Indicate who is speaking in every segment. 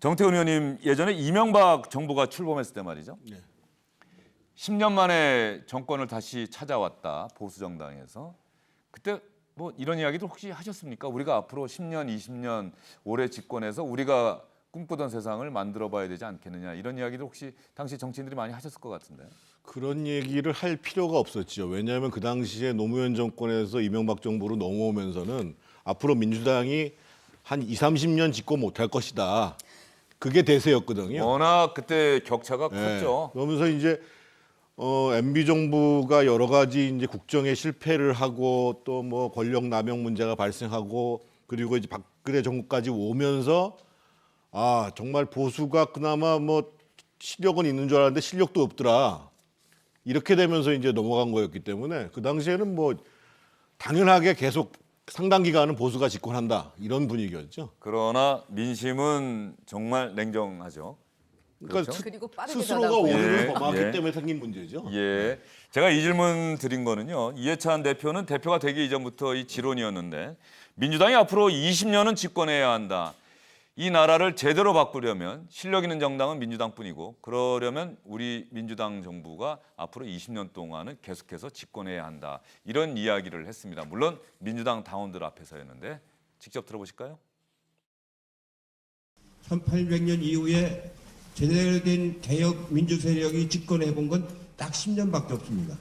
Speaker 1: 정태근 의원님 예전에 이명박 정부가 출범했을 때 말이죠.
Speaker 2: 네.
Speaker 1: 10년 만에 정권을 다시 찾아왔다 보수 정당에서 그때 뭐 이런 이야기도 혹시 하셨습니까? 우리가 앞으로 10년, 20년 오래 집권해서 우리가 꿈꾸던 세상을 만들어봐야 되지 않겠느냐 이런 이야기도 혹시 당시 정치인들이 많이 하셨을 것 같은데.
Speaker 2: 그런 얘기를 할 필요가 없었죠. 왜냐하면 그 당시에 노무현 정권에서 이명박 정부로 넘어오면서는 앞으로 민주당이 한 20, 30년 집권 못할 것이다. 그게 대세였거든요.
Speaker 1: 워낙 그때 격차가
Speaker 2: 네.
Speaker 1: 컸죠.
Speaker 2: 그러면서 이제 MB 정부가 여러 가지 이제 국정에 실패를 하고 또 뭐 권력 남용 문제가 발생하고 그리고 이제 박근혜 정부까지 오면서 아 정말 보수가 그나마 뭐 실력은 있는 줄 알았는데 실력도 없더라. 이렇게 되면서 이제 넘어간 거였기 때문에 그 당시에는 뭐 당연하게 계속 상당 기간은 보수가 집권한다 이런 분위기였죠.
Speaker 1: 그러나 민심은 정말 냉정하죠.
Speaker 2: 그러니까
Speaker 1: 그렇죠?
Speaker 3: 그리고 빠르게
Speaker 2: 스스로가
Speaker 3: 닫았고요.
Speaker 2: 오류를
Speaker 1: 예,
Speaker 2: 범하기
Speaker 1: 예.
Speaker 2: 때문에 생긴 문제죠.
Speaker 1: 예. 제가 이 질문 드린 거는요. 이해찬 대표는 대표가 되기 이전부터 이 지론이었는데 민주당이 앞으로 20년은 집권해야 한다. 이 나라를 제대로 바꾸려면 실력 있는 정당은 민주당뿐이고 그러려면 우리 민주당 정부가 앞으로 20년 동안은 계속해서 집권해야 한다. 이런 이야기를 했습니다. 물론 민주당 당원들 앞에서였는데 직접 들어보실까요?
Speaker 4: 1800년 이후에 제대로 된 개혁 민주 세력이 집권해 본 건 딱 10년밖에 없습니다.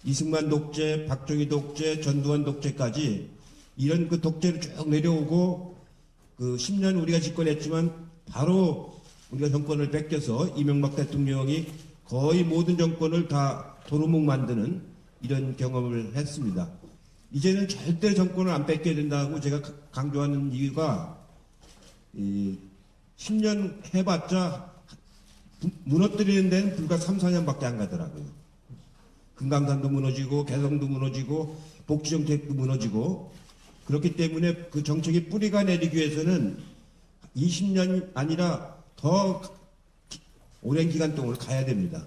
Speaker 4: 이승만 독재, 박정희 독재, 전두환 독재까지 이런 그 독재를 쭉 내려오고 그 10년 우리가 집권했지만 바로 우리가 정권을 뺏겨서 이명박 대통령이 거의 모든 정권을 다 도루묵 만드는 이런 경험을 했습니다. 이제는 절대 정권을 안 뺏겨야 된다고 제가 강조하는 이유가 10년 해봤자 무너뜨리는 데는 불과 3, 4년밖에 안 가더라고요. 금강산도 무너지고 개성도 무너지고 복지정책도 무너지고 그렇기 때문에 그 정책의 뿌리가 내리기 위해서는 20년이 아니라 더 오랜 기간 동안 가야 됩니다.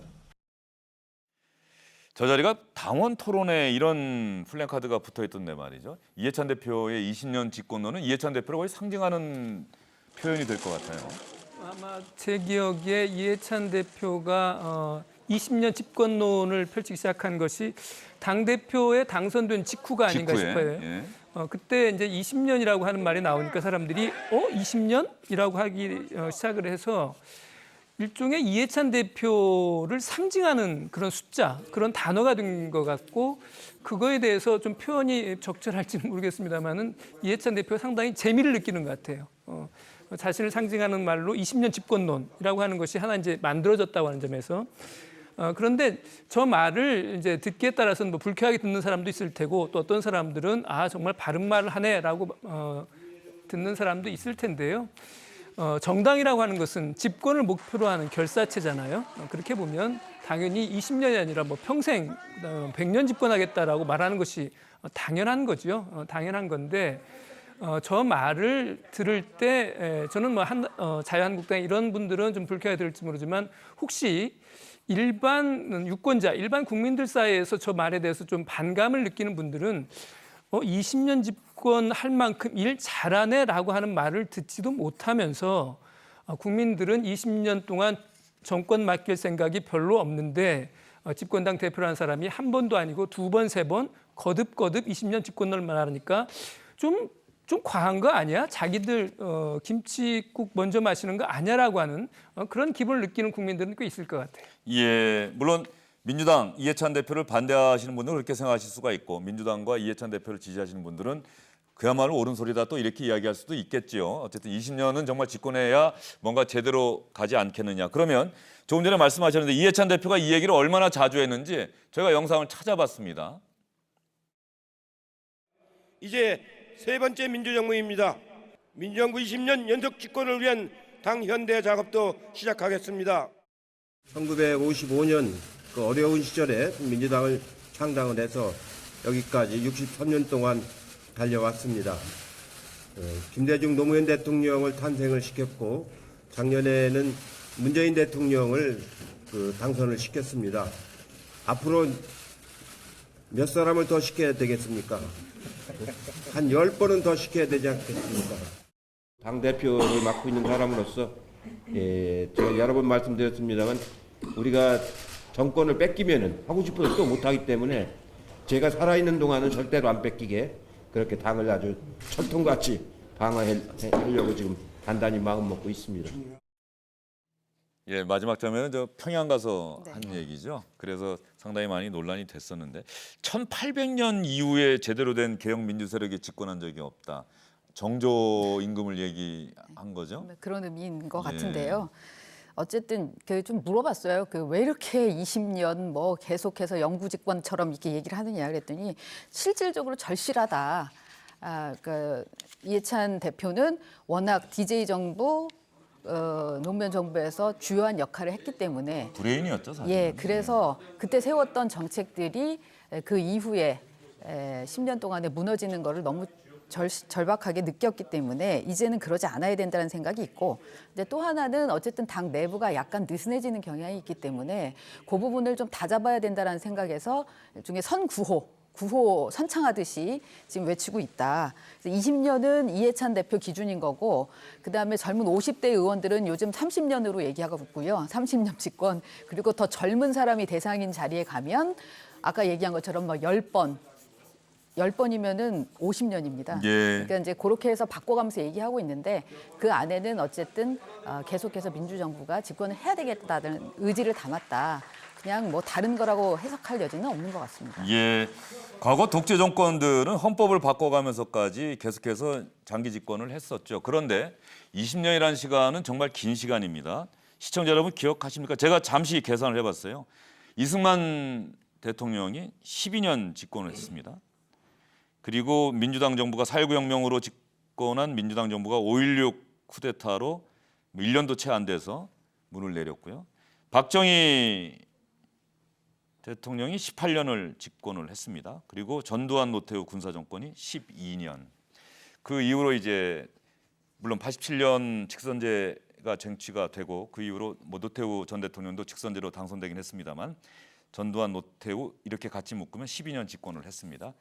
Speaker 1: 저 자리가 당원 토론에 이런 플래카드가 붙어있던데 말이죠. 이해찬 대표의 20년 집권론은 이해찬 대표를 거의 상징하는 표현이 될 것 같아요.
Speaker 5: 아마 제 기억에 이해찬 대표가 20년 집권론을 펼치기 시작한 것이 당대표에 당선된 직후가 아닌가
Speaker 1: 직후에,
Speaker 5: 싶어요.
Speaker 1: 예.
Speaker 5: 그때 이제 20년이라고 하는 말이 나오니까 사람들이 20년이라고 하기 시작을 해서 일종의 이해찬 대표를 상징하는 그런 숫자, 그런 단어가 된 것 같고 그거에 대해서 좀 표현이 적절할지는 모르겠습니다만은 이해찬 대표가 상당히 재미를 느끼는 것 같아요. 자신을 상징하는 말로 20년 집권론이라고 하는 것이 하나 이제 만들어졌다고 하는 점에서 그런데 저 말을 이제 듣기에 따라서는 뭐 불쾌하게 듣는 사람도 있을 테고 또 어떤 사람들은 아 정말 바른 말을 하네라고 듣는 사람도 있을 텐데요. 정당이라고 하는 것은 집권을 목표로 하는 결사체잖아요. 그렇게 보면 당연히 20년이 아니라 뭐 평생 100년 집권하겠다라고 말하는 것이 당연한 거죠. 당연한 건데 저 말을 들을 때 저는 뭐 자유한국당 이런 분들은 좀 불쾌하게 들을지 모르지만 혹시 일반 유권자, 일반 국민들 사이에서 저 말에 대해서 좀 반감을 느끼는 분들은 20년 집권할 만큼 일 잘하네라고 하는 말을 듣지도 못하면서 국민들은 20년 동안 정권 맡길 생각이 별로 없는데 집권당 대표라는 사람이 한 번도 아니고 두 번, 세 번 거듭거듭 20년 집권을 말하니까 좀 과한 거 아니야? 자기들 김치국 먼저 마시는 거 아니야라고 하는 그런 기분을 느끼는 국민들은 꽤 있을 것 같아요.
Speaker 1: 예, 물론 민주당 이해찬 대표를 반대하시는 분들은 그렇게 생각하실 수가 있고 민주당과 이해찬 대표를 지지하시는 분들은 그야말로 옳은 소리다 또 이렇게 이야기할 수도 있겠지요. 어쨌든 20년은 정말 집권해야 뭔가 제대로 가지 않겠느냐. 그러면 조금 전에 말씀하셨는데 이해찬 대표가 이 얘기를 얼마나 자주 했는지 저희가 영상을 찾아봤습니다.
Speaker 6: 이제 세 번째 민주정부입니다. 민주정부 20년 연속 집권을 위한 당 현대 작업도 시작하겠습니다.
Speaker 4: 1955년 그 어려운 시절에 민주당을 창당을 해서 여기까지 63년 동안 달려왔습니다. 김대중 노무현 대통령을 탄생을 시켰고 작년에는 문재인 대통령을 당선을 시켰습니다. 앞으로 몇 사람을 더 시켜야 되겠습니까? 한 10번은 더 시켜야 되지 않겠습니까? 당대표를 맡고 있는 사람으로서
Speaker 6: 제가 여러 번 말씀드렸습니다만 우리가 정권을 뺏기면은 하고 싶어도 또 못하기 때문에 제가 살아있는 동안은 절대로 안 뺏기게 그렇게 당을 아주 철통같이 방어하려고 지금 단단히 마음 먹고 있습니다.
Speaker 1: 예, 마지막 장면은 저 평양 가서
Speaker 3: 네.
Speaker 1: 한 얘기죠. 그래서 상당히 많이 논란이 됐었는데 1800년 이후에 제대로 된 개혁 민주 세력이 집권한 적이 없다. 정조 임금을 얘기한 거죠.
Speaker 3: 그런 의미인 것
Speaker 1: 예.
Speaker 3: 같은데요. 어쨌든 좀 물어봤어요. 왜 이렇게 20년 뭐 계속해서 영구 집권처럼 이렇게 얘기를 하느냐 그랬더니 실질적으로 절실하다. 이해찬 대표는 워낙 DJ 정부, 노무현 정부에서 주요한 역할을 했기 때문에
Speaker 1: 브레인이었죠, 사실.
Speaker 3: 예, 그래서 그때 세웠던 정책들이 그 이후에 10년 동안에 무너지는 거를 너무 절박하게 느꼈기 때문에 이제는 그러지 않아야 된다는 생각이 있고, 근데 또 하나는 어쨌든 당 내부가 약간 느슨해지는 경향이 있기 때문에 그 부분을 좀 다잡아야 된다는 생각에서 일종의 구호 선창하듯이 지금 외치고 있다. 20년은 이해찬 대표 기준인 거고, 그다음에 젊은 50대 의원들은 요즘 30년으로 얘기하고 있고요. 30년 집권. 그리고 더 젊은 사람이 대상인 자리에 가면 아까 얘기한 것처럼 뭐 10번이면은 50년입니다.
Speaker 1: 예.
Speaker 3: 그러니까 이제 그렇게 해서 바꿔가면서 얘기하고 있는데 그 안에는 어쨌든 계속해서 민주정부가 집권을 해야 되겠다는 의지를 담았다. 그냥 뭐 다른 거라고 해석할 여지는 없는 것 같습니다.
Speaker 1: 예, 과거 독재 정권들은 헌법을 바꿔가면서까지 계속해서 장기 집권을 했었죠. 그런데 20년이라는 시간은 정말 긴 시간입니다. 시청자 여러분 기억하십니까? 제가 잠시 계산을 해봤어요. 이승만 대통령이 12년 집권을 했습니다. 그리고 민주당 정부가 4.19 혁명으로 집권한 민주당 정부가 5.16 쿠데타로 1년도 채 안 돼서 문을 내렸고요. 박정희 대통령이 18년을 집권을 했습니다. 그리고 전두환 노태우 군사정권이 12년. 그 이후로 이제 물론 87년 직선제가 쟁취가 되고 그 이후로 뭐 노태우 전 대통령도 직선제로 당선되긴 했습니다만 전두환 노태우 이렇게 같이 묶으면 12년 집권을 했습니다.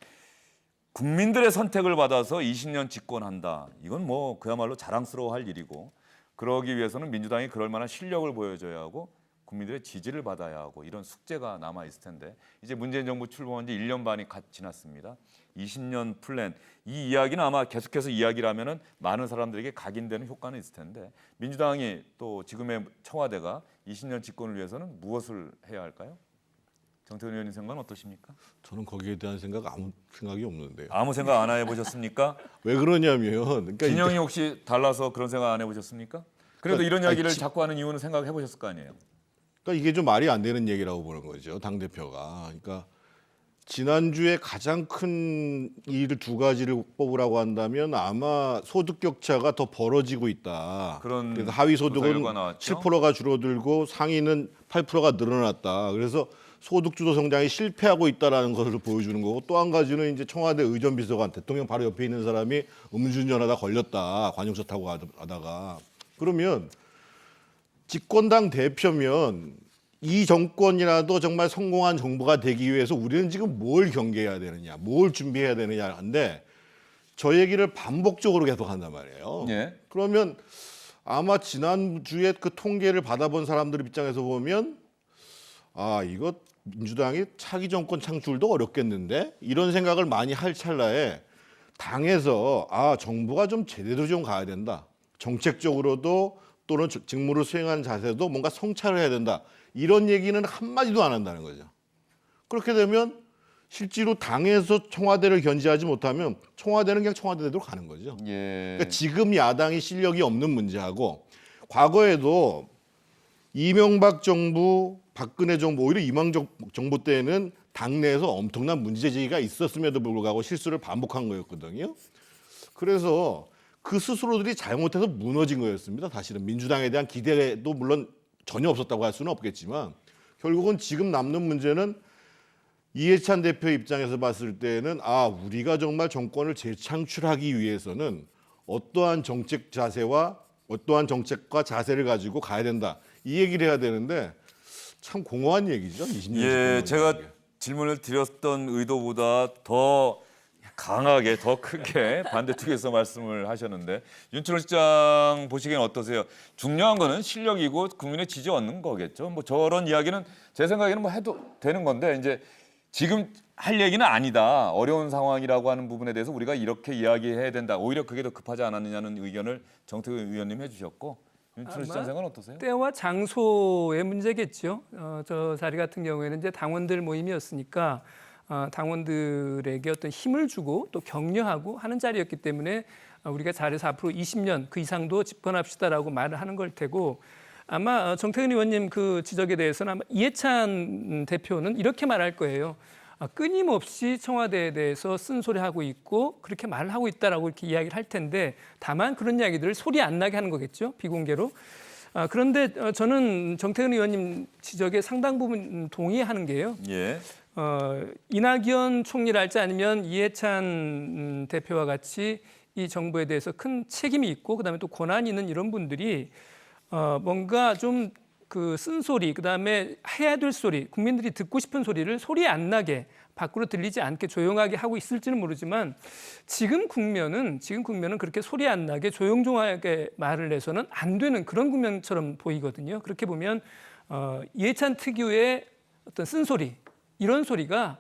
Speaker 1: 국민들의 선택을 받아서 20년 집권한다. 이건 뭐 그야말로 자랑스러워할 일이고 그러기 위해서는 민주당이 그럴 만한 실력을 보여줘야 하고 국민들의 지지를 받아야 하고 이런 숙제가 남아 있을 텐데 이제 문재인 정부 출범한 지 1년 반이 지났습니다. 20년 플랜 이 이야기는 아마 계속해서 이야기를 하면은 많은 사람들에게 각인되는 효과는 있을 텐데 민주당이 또 지금의 청와대가 20년 집권을 위해서는 무엇을 해야 할까요? 정태근 의원님 생각은 어떠십니까?
Speaker 2: 저는 거기에 대한 아무 생각이 없는데요.
Speaker 1: 아무 생각 안 해보셨습니까?
Speaker 2: 왜 그러냐면 그러니까
Speaker 1: 진영이 혹시 달라서 그런 생각 안 해보셨습니까? 그래도 이런 이야기를 자꾸 하는 이유는 생각해 보셨을 거 아니에요?
Speaker 2: 그러니까 이게 좀 말이 안 되는 얘기라고 보는 거죠. 당대표가. 그러니까 지난주에 가장 큰 일 두 가지를 뽑으라고 한다면 아마 소득 격차가 더 벌어지고 있다.
Speaker 1: 그런
Speaker 2: 그래서 하위
Speaker 1: 조사
Speaker 2: 소득은
Speaker 1: 결과 나왔죠?
Speaker 2: 7%가 줄어들고 상위는 8%가 늘어났다. 그래서 소득 주도 성장이 실패하고 있다라는 것을 보여주는 거고 또 한 가지는 이제 청와대 의전비서관 대통령 바로 옆에 있는 사람이 음주운전하다 걸렸다. 관용차 타고 가다가 그러면 집권당 대표면 이 정권이라도 정말 성공한 정부가 되기 위해서 우리는 지금 뭘 경계해야 되느냐, 뭘 준비해야 되느냐 한데 저 얘기를 반복적으로 계속 한단 말이에요.
Speaker 1: 예.
Speaker 2: 그러면 아마 지난주에 그 통계를 받아본 사람들 입장에서 보면 이거 민주당이 차기 정권 창출도 어렵겠는데 이런 생각을 많이 할 찰나에 당에서 정부가 좀 제대로 좀 가야 된다. 정책적으로도 또는 직무를 수행하는 자세도 뭔가 성찰을 해야 된다. 이런 얘기는 한마디도 안 한다는 거죠. 그렇게 되면 실제로 당에서 청와대를 견제하지 못하면 청와대는 그냥 청와대대로 가는 거죠.
Speaker 1: 예.
Speaker 2: 그러니까 지금 야당이 실력이 없는 문제하고 과거에도 이명박 정부, 박근혜 정부, 오히려 이명박 정부 때는 당내에서 엄청난 문제제기가 있었음에도 불구하고 실수를 반복한 거였거든요. 그래서 그 스스로들이 잘못해서 무너진 거였습니다. 사실은 민주당에 대한 기대도 물론 전혀 없었다고 할 수는 없겠지만 결국은 지금 남는 문제는 이해찬 대표 입장에서 봤을 때는 우리가 정말 정권을 재창출하기 위해서는 어떠한 정책 자세와 어떠한 정책과 자세를 가지고 가야 된다. 이 얘기를 해야 되는데 참 공허한 얘기죠. 20년
Speaker 1: 예,
Speaker 2: 집권이라는
Speaker 1: 제가
Speaker 2: 게.
Speaker 1: 질문을 드렸던 의도보다 더 강하게 더 크게 반대쪽에서 말씀을 하셨는데 윤철호 실장 보시기엔 어떠세요? 중요한 거는 실력이고 국민의 지지 얻는 거겠죠. 뭐 저런 이야기는 제 생각에는 뭐 해도 되는 건데 이제 지금 할 얘기는 아니다. 어려운 상황이라고 하는 부분에 대해서 우리가 이렇게 이야기해야 된다. 오히려 그게 더 급하지 않았느냐는 의견을 정태근 의원님 해주셨고 윤철호 실장 생각은 어떠세요?
Speaker 5: 때와 장소의 문제겠죠. 저 자리 같은 경우에는 이제 당원들 모임이었으니까 당원들에게 어떤 힘을 주고 또 격려하고 하는 자리였기 때문에 우리가 잘해서 앞으로 20년 그 이상도 집권합시다라고 말을 하는 걸 테고 아마 정태근 의원님 그 지적에 대해서는 아마 이해찬 대표는 이렇게 말할 거예요. 끊임없이 청와대에 대해서 쓴소리하고 있고 그렇게 말을 하고 있다라고 이렇게 이야기를 할 텐데 다만 그런 이야기들을 소리 안 나게 하는 거겠죠. 비공개로. 그런데 저는 정태근 의원님 지적에 상당 부분 동의하는 게요.
Speaker 1: 예.
Speaker 5: 이낙연 총리랄지 아니면 이해찬 대표와 같이 이 정부에 대해서 큰 책임이 있고 그다음에 또 권한이 있는 이런 분들이 뭔가 좀 그 쓴소리 그다음에 해야 될 소리 국민들이 듣고 싶은 소리를 소리 안 나게 밖으로 들리지 않게 조용하게 하고 있을지는 모르지만 지금 국면은 그렇게 소리 안 나게 조용조용하게 말을 해서는 안 되는 그런 국면처럼 보이거든요. 그렇게 보면 이해찬 특유의 어떤 쓴소리 이런 소리가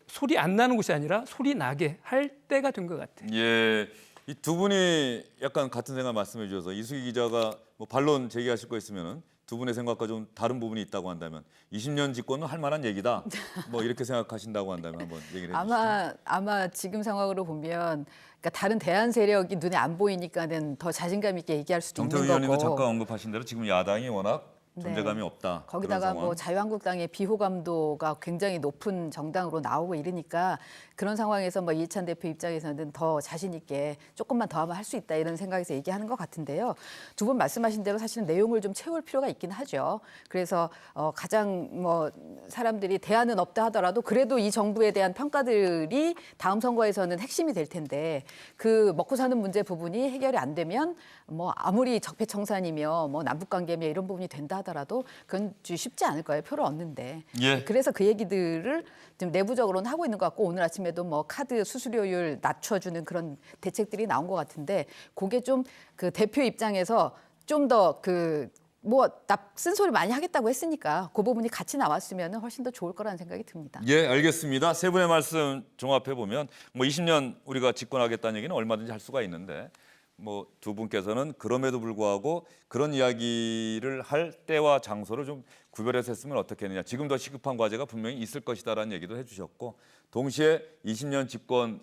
Speaker 5: 소리 안 나는 곳이 아니라 소리 나게 할 때가 된 것 같아요.
Speaker 1: 예. 이 두 분이 약간 같은 생각 말씀해 주셔서 이수기 기자가 뭐 반론 제기하실 거 있으면은 두 분의 생각과 좀 다른 부분이 있다고 한다면 20년 집권은 할 만한 얘기다. 뭐 이렇게 생각하신다고 한다면 한번 얘기를 해 주시죠.
Speaker 3: 아마 지금 상황으로 보면 그러니까 다른 대안 세력이 눈에 안 보이니까는 더 자신감 있게 얘기할 수도 있는
Speaker 1: 정태근 의원님도
Speaker 3: 거고.
Speaker 1: 잠깐 언급하신 대로 지금 야당이 워낙 존재감이 없다.
Speaker 3: 거기다가
Speaker 1: 그런
Speaker 3: 뭐
Speaker 1: 상황.
Speaker 3: 자유한국당의 비호감도가 굉장히 높은 정당으로 나오고 이러니까 그런 상황에서 뭐 이해찬 대표 입장에서는 더 자신 있게 조금만 더 하면 할 수 있다 이런 생각에서 얘기하는 것 같은데요. 두 분 말씀하신 대로 사실은 내용을 좀 채울 필요가 있긴 하죠. 그래서 가장 뭐 사람들이 대안은 없다 하더라도 그래도 이 정부에 대한 평가들이 다음 선거에서는 핵심이 될 텐데 그 먹고 사는 문제 부분이 해결이 안 되면 뭐 아무리 적폐청산이며 뭐 남북관계며 이런 부분이 된다 하더라도 그건 쉽지 않을 거예요. 표를 얻는데.
Speaker 1: 예.
Speaker 3: 그래서 그 얘기들을 좀 내부적으로는 하고 있는 것 같고 오늘 아침에도 뭐 카드 수수료율 낮춰주는 그런 대책들이 나온 것 같은데 그게 좀 그 대표 입장에서 좀 더 그 뭐 쓴소리 많이 하겠다고 했으니까 그 부분이 같이 나왔으면 훨씬 더 좋을 거라는 생각이 듭니다.
Speaker 1: 예, 알겠습니다. 세 분의 말씀 종합해 보면 뭐 20년 우리가 집권하겠다는 얘기는 얼마든지 할 수가 있는데 뭐 두 분께서는 그럼에도 불구하고 그런 이야기를 할 때와 장소를 좀 구별해서 했으면 어떻겠느냐. 지금 더 시급한 과제가 분명히 있을 것이다라는 얘기도 해주셨고 동시에 20년 집권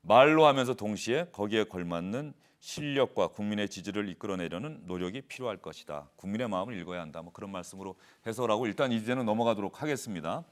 Speaker 1: 말로 하면서 동시에 거기에 걸맞는 실력과 국민의 지지를 이끌어내려는 노력이 필요할 것이다. 국민의 마음을 읽어야 한다. 뭐 그런 말씀으로 해설하고 일단 이 주제는 넘어가도록 하겠습니다.